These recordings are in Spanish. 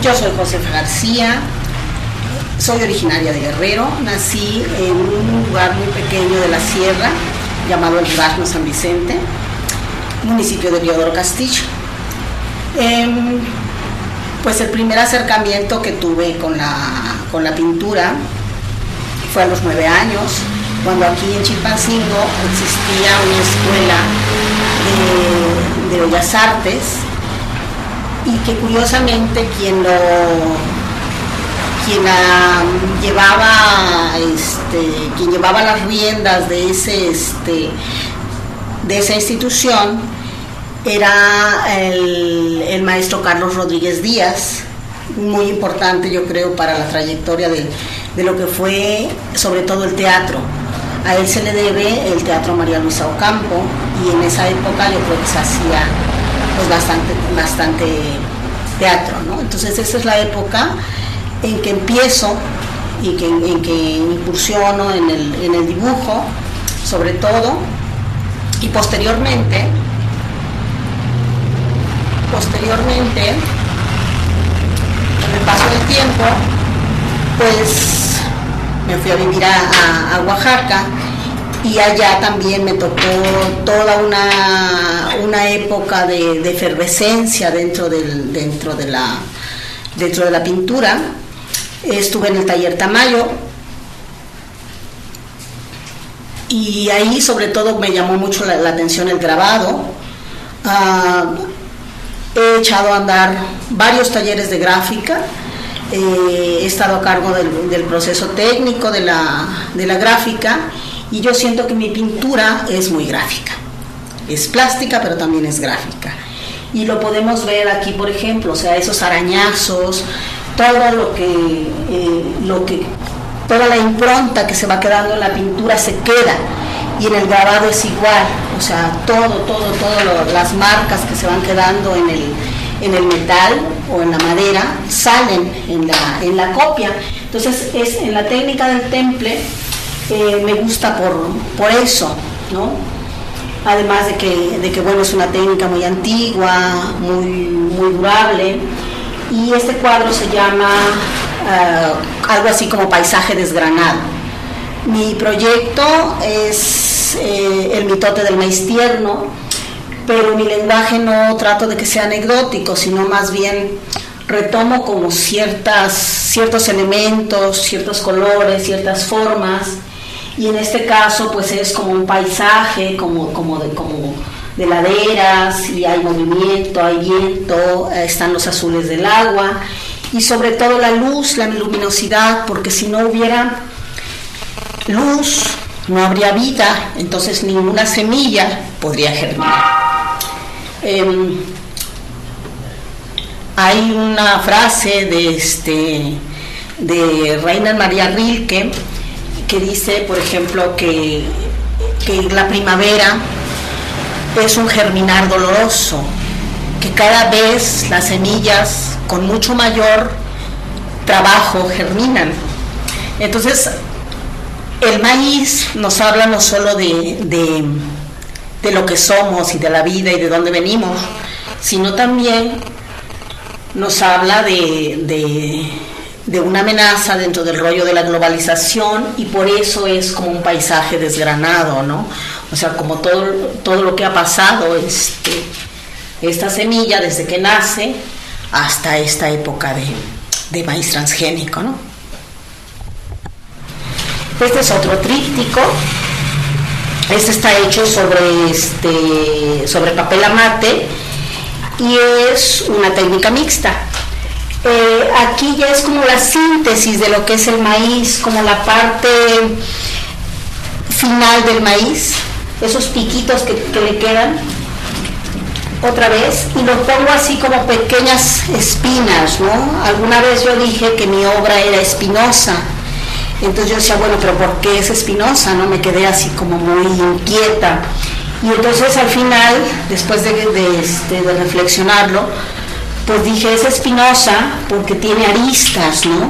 Yo soy Josefa García, soy originaria de Guerrero, nací en un lugar muy pequeño de la sierra llamado El Durazno San Vicente, municipio de Diodoro Castillo. Pues el primer acercamiento que tuve con la pintura fue a los 9 años, cuando aquí en Chilpancingo existía una escuela de Bellas Artes, y que curiosamente quien llevaba las riendas de esa institución era el maestro Carlos Rodríguez Díaz, muy importante, yo creo, para la trayectoria de lo que fue sobre todo el teatro. A él se le debe el Teatro María Luisa Ocampo, y en esa época yo creo que se hacía pues bastante teatro, ¿no? Entonces esa es la época en que empiezo y en que incursiono en el dibujo, sobre todo, y posteriormente, con el paso del tiempo, pues me fui a vivir a Oaxaca, y allá también me tocó toda una época de efervescencia dentro de la pintura. Estuve en el taller Tamayo, y ahí sobre todo me llamó mucho la atención el grabado. He echado a andar varios talleres de gráfica, he estado a cargo del proceso técnico de la gráfica, y yo siento que mi pintura es muy gráfica, es plástica pero también es gráfica, y lo podemos ver aquí, por ejemplo, o sea, esos arañazos, todo toda la impronta que se va quedando en la pintura se queda, y en el grabado es igual, o sea, todo las marcas que se van quedando en el metal o en la madera salen en la copia. Entonces en la técnica del temple me gusta por eso, ¿no? Además de que bueno, es una técnica muy antigua, muy durable, y este cuadro se llama algo así como paisaje desgranado. Mi proyecto es el mitote del maíz tierno, pero mi lenguaje no trato de que sea anecdótico, sino más bien retomo como ciertos elementos, ciertos colores, ciertas formas, y en este caso pues es como un paisaje, como de laderas, y hay movimiento, hay viento, están los azules del agua, y sobre todo la luz, la luminosidad, porque si no hubiera luz no habría vida, entonces ninguna semilla podría germinar. Hay una frase de Rainer Maria Rilke que dice, por ejemplo, que la primavera es un germinar doloroso, que cada vez las semillas con mucho mayor trabajo germinan. Entonces el maíz nos habla no solo de lo que somos y de la vida y de dónde venimos, sino también nos habla de una amenaza dentro del rollo de la globalización, y por eso es como un paisaje desgranado, ¿no? O sea, como todo lo que ha pasado, esta semilla desde que nace hasta esta época de maíz transgénico, ¿no? Este es otro tríptico. Este está hecho sobre papel amate, y es una técnica mixta. Aquí ya es como la síntesis de lo que es el maíz, como la parte final del maíz, esos piquitos que le quedan otra vez, y lo pongo así como pequeñas espinas, ¿no? Alguna vez yo dije que mi obra era espinosa, entonces yo decía, bueno, pero ¿por qué es espinosa? ¿No? Me quedé así como muy inquieta, y entonces al final, después de reflexionarlo, pues dije, es espinosa porque tiene aristas, ¿no?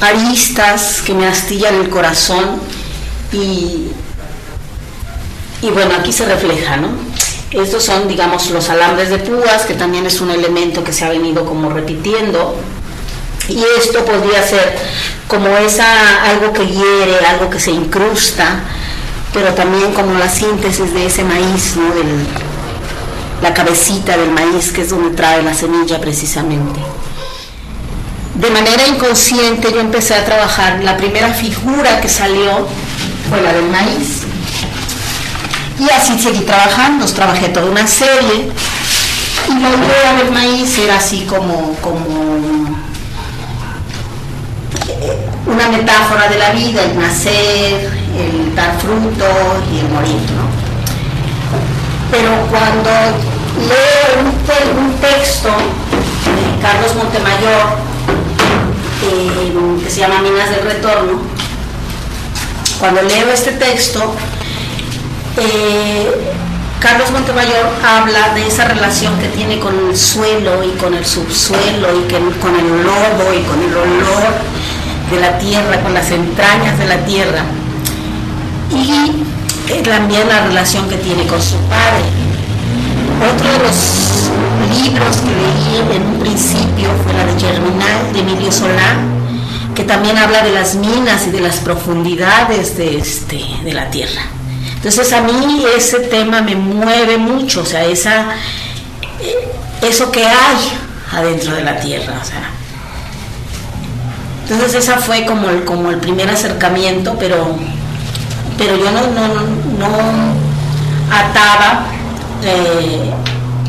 Aristas que me astillan el corazón, y bueno, aquí se refleja, ¿no? Estos son, digamos, los alambres de púas, que también es un elemento que se ha venido como repitiendo Y esto podría ser como algo que hiere, algo que se incrusta, pero también como la síntesis de ese maíz, ¿no? La cabecita del maíz, que es donde trae la semilla precisamente. De manera inconsciente yo empecé a trabajar, la primera figura que salió fue la del maíz. Y así seguí trabajando, trabajé toda una serie, y la idea del maíz era así como una metáfora de la vida, el nacer, el dar fruto y el morir, ¿no? Pero cuando leo un texto de Carlos Montemayor, que se llama Minas del Retorno, cuando leo este texto, Carlos Montemayor habla de esa relación que tiene con el suelo y con el subsuelo y con el lodo y con el olor de la tierra, con las entrañas de la tierra, y también la relación que tiene con su padre. Otro de los libros que leí en un principio fue la de Germinal, de Emilio Solá, que también habla de las minas y de las profundidades de la tierra. Entonces a mí ese tema me mueve mucho, o sea, eso que hay adentro de la tierra, o sea. Entonces esa fue como el primer acercamiento, pero yo no ataba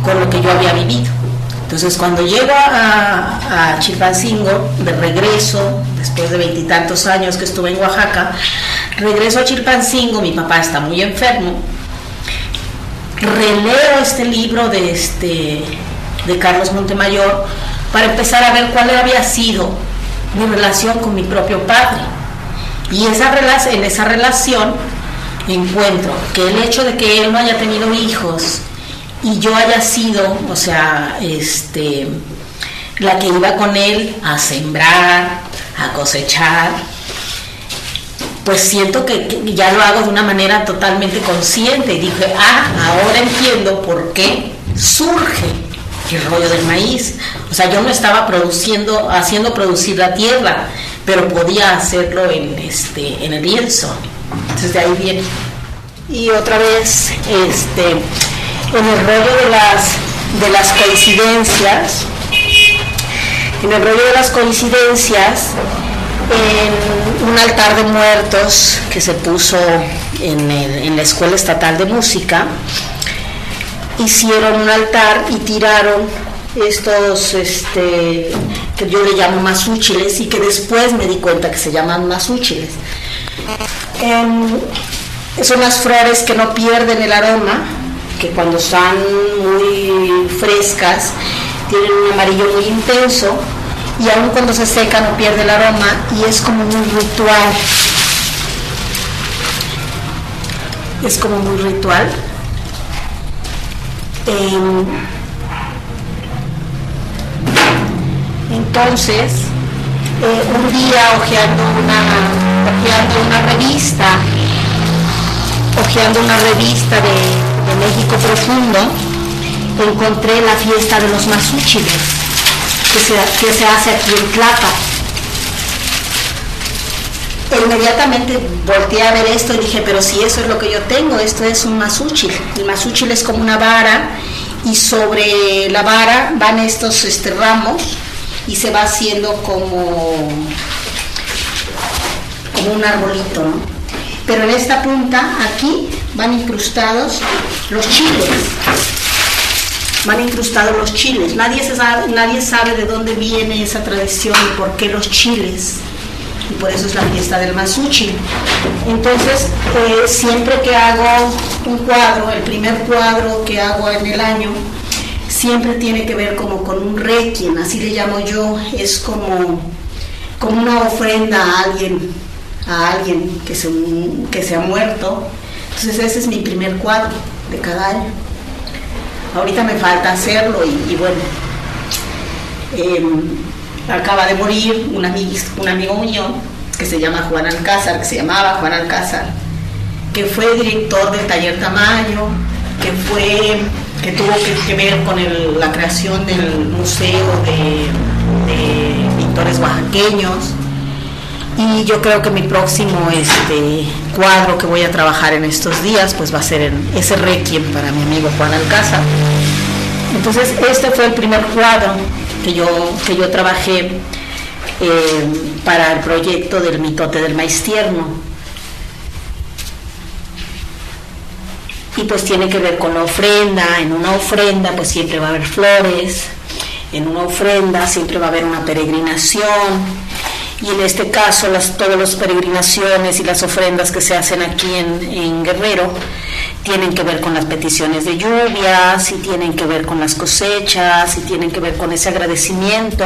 con lo que yo había vivido. Entonces cuando llego a Chilpancingo, de regreso, después de 20 y tantos años que estuve en Oaxaca, regreso a Chilpancingo, mi papá está muy enfermo, releo este libro de Carlos Montemayor para empezar a ver cuál había sido mi relación con mi propio padre. Y en esa relación encuentro que el hecho de que él no haya tenido hijos y yo haya sido, o sea, la que iba con él a sembrar, a cosechar, pues siento que ya lo hago de una manera totalmente consciente, y dije, ahora entiendo por qué surge el rollo del maíz. O sea, yo no estaba haciendo producir la tierra, pero podía hacerlo en el lienzo. Entonces de ahí viene. Y otra vez, en el rollo de las coincidencias, en un altar de muertos que se puso en la Escuela Estatal de Música, hicieron un altar y tiraron estos que yo le llamo mazúchiles, y que después me di cuenta que se llaman mazúchiles. Son las flores que no pierden el aroma, que cuando están muy frescas tienen un amarillo muy intenso, y aun cuando se seca no pierde el aroma, y es como muy ritual. Entonces, un día hojeando una revista de México Profundo, encontré la fiesta de los mazúchiles que se hace aquí en Tlapa. Inmediatamente volteé a ver esto y dije, pero si eso es lo que yo tengo, esto es un mazúchil. El mazúchil es como una vara, y sobre la vara van estos ramos, y se va haciendo como un arbolito, ¿no? Pero en esta punta, aquí, van incrustados los chiles. Nadie sabe de dónde viene esa tradición y por qué los chiles. Y por eso es la fiesta del mazúchil. Entonces, siempre que hago un cuadro, el primer cuadro que hago en el año, siempre tiene que ver como con un requiem, así le llamo yo. Es como una ofrenda a alguien que se ha muerto. Entonces ese es mi primer cuadro de cada año. Ahorita me falta hacerlo y bueno, acaba de morir un amigo mío que se llamaba Juan Alcázar, que fue director del Taller Tamayo, que tuvo que ver con la creación del Museo de pintores oaxaqueños. Y yo creo que mi próximo cuadro que voy a trabajar en estos días pues va a ser ese Requiem para mi amigo Juan Alcázar. Entonces este fue el primer cuadro que yo trabajé para el proyecto del mitote del maíz tierno. Y pues tiene que ver con la ofrenda. En una ofrenda pues siempre va a haber flores, en una ofrenda siempre va a haber una peregrinación. Y en este caso todas las peregrinaciones y las ofrendas que se hacen aquí en Guerrero tienen que ver con las peticiones de lluvias, y tienen que ver con las cosechas, y tienen que ver con ese agradecimiento.